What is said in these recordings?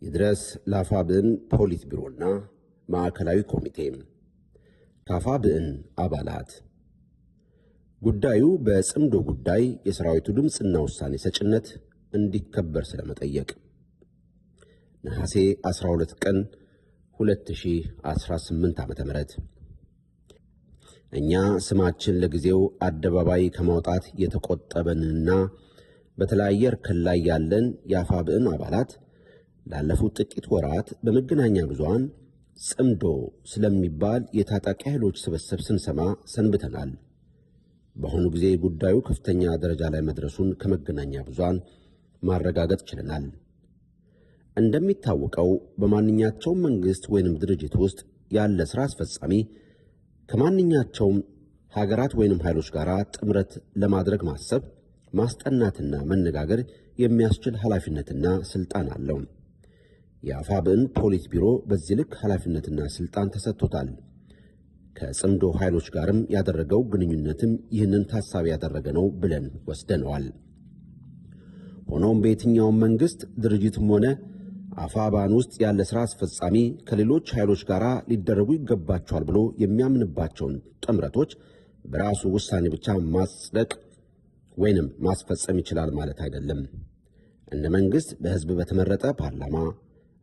ይድረስ ለአፋብን ፖሊት ቢሮና ማዕከላዊ ኮሚቴ ከአፋብን አባላት ጉዳዩ በጽምዶ ጉዳይ የሰራዊቱ ድምጽና ውሳኔ ሰጭነት እንዲከበር ስለመጠየቅ ነሐሴ 12 ቀን 2018 ዓ.ም እኛ ስማችን ለጊዜው አደባባይ ከማውጣት የተቆጠበንና በተለያየ እርከን ላይ ያለን የአፋብን አባላት ላለፉት ጥቂት ወራት በመገናኛ ብዙሃን ጽምዶ ስለሚባል የታጣቂ ኃይሎች ስብስብ ስንሰማ ሰንብተናል። በአሁኑ ጊዜ ጉዳዩ ከፍተኛ ደረጃ ላይ መድረሱን ከመገናኛ ብዙሃን ማረጋገጥ ችለናል። እንደሚታወቀው በማንኛቸውም መንግስት ወይንም ድርጅት ውስጥ ያለ ስራ አስፈጻሚ ከማንኛቸውም ሀገራት ወይንም ኃይሎች ጋር ጥምረት ለማድረግ ማሰብ፣ ማስጠናትና መነጋገር የሚያስችል ኃላፊነትና ስልጣን አለው። የአፋብን ፖሊት ቢሮ በዚህ ልክ ኃላፊነትና ስልጣን ተሰጥቶታል። ከጽምዶ ኃይሎች ጋርም ያደረገው ግንኙነትም ይህንን ታሳቢ ያደረገ ነው ብለን ወስደነዋል። ሆኖም በየትኛውም መንግስት ድርጅትም ሆነ አፋባን ውስጥ ያለ ስራ አስፈጻሚ ከሌሎች ኃይሎች ጋር ሊደረጉ ይገባቸዋል ብሎ የሚያምንባቸውን ጥምረቶች በራሱ ውሳኔ ብቻ ማጽደቅ ወይንም ማስፈጸም ይችላል ማለት አይደለም። እንደ መንግስት በህዝብ በተመረጠ ፓርላማ፣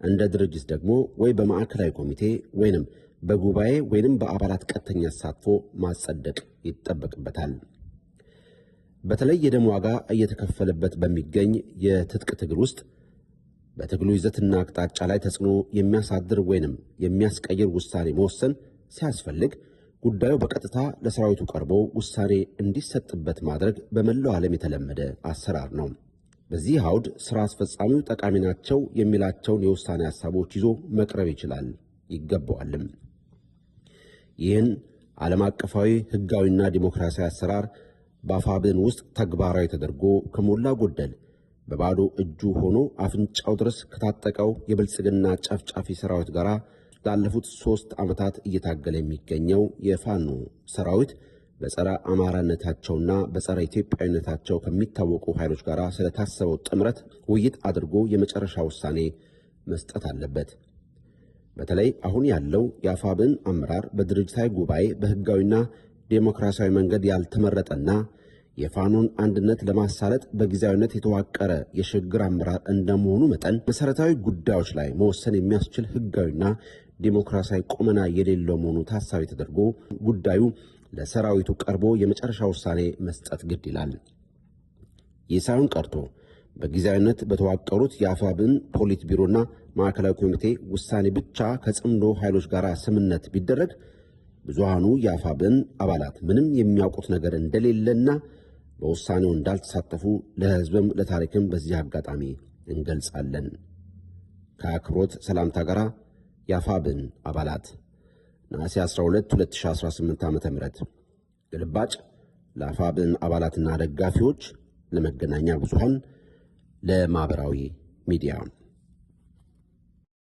እንደ ድርጅት ደግሞ ወይ በማዕከላዊ ኮሚቴ ወይንም በጉባኤ ወይንም በአባላት ቀጥተኛ ተሳትፎ ማጸደቅ ይጠበቅበታል። በተለይ የደም ዋጋ እየተከፈለበት በሚገኝ የትጥቅ ትግል ውስጥ በትግሉ ይዘትና አቅጣጫ ላይ ተጽዕኖ የሚያሳድር ወይንም የሚያስቀይር ውሳኔ መወሰን ሲያስፈልግ ጉዳዩ በቀጥታ ለሰራዊቱ ቀርቦ ውሳኔ እንዲሰጥበት ማድረግ በመላው ዓለም የተለመደ አሰራር ነው። በዚህ አውድ ስራ አስፈጻሚው ጠቃሚ ናቸው የሚላቸውን የውሳኔ ሐሳቦች ይዞ መቅረብ ይችላል፣ ይገባዋልም። ይህን ዓለም አቀፋዊ ህጋዊና ዲሞክራሲያዊ አሰራር በአፋብን ውስጥ ተግባራዊ ተደርጎ ከሞላ ጎደል በባዶ እጁ ሆኖ አፍንጫው ድረስ ከታጠቀው የብልጽግና ጨፍጫፊ ሰራዊት ጋር ላለፉት 3 ዓመታት እየታገለ የሚገኘው የፋኖ ሰራዊት በጸረ አማራነታቸውና በጸረ ኢትዮጵያዊነታቸው ከሚታወቁ ኃይሎች ጋር ስለታሰበው ጥምረት ውይይት አድርጎ የመጨረሻ ውሳኔ መስጠት አለበት። በተለይ አሁን ያለው የአፋብን አመራር በድርጅታዊ ጉባኤ በህጋዊና ዴሞክራሲያዊ መንገድ ያልተመረጠና የፋኖን አንድነት ለማሳለጥ በጊዜያዊነት የተዋቀረ የሽግግር አመራር እንደመሆኑ መጠን መሰረታዊ ጉዳዮች ላይ መወሰን የሚያስችል ህጋዊና ዴሞክራሲያዊ ቁመና የሌለው መሆኑ ታሳቢ ተደርጎ ጉዳዩ ለሰራዊቱ ቀርቦ የመጨረሻ ውሳኔ መስጠት ግድ ይላል። ይህ ሳይሆን ቀርቶ በጊዜያዊነት በተዋቀሩት የአፋብን ፖሊት ቢሮና ማዕከላዊ ኮሚቴ ውሳኔ ብቻ ከጽምዶ ኃይሎች ጋር ስምነት ቢደረግ ብዙሃኑ የአፋብን አባላት ምንም የሚያውቁት ነገር እንደሌለና በውሳኔው እንዳልተሳተፉ ለህዝብም ለታሪክም በዚህ አጋጣሚ እንገልጻለን። ከአክብሮት ሰላምታ ጋር የአፋብን አባላት ነሐሴ 12 2018 ዓ.ም ግልባጭ ለአፋብን አባላትና ደጋፊዎች፣ ለመገናኛ ብዙሃን፣ ለማህበራዊ ሚዲያ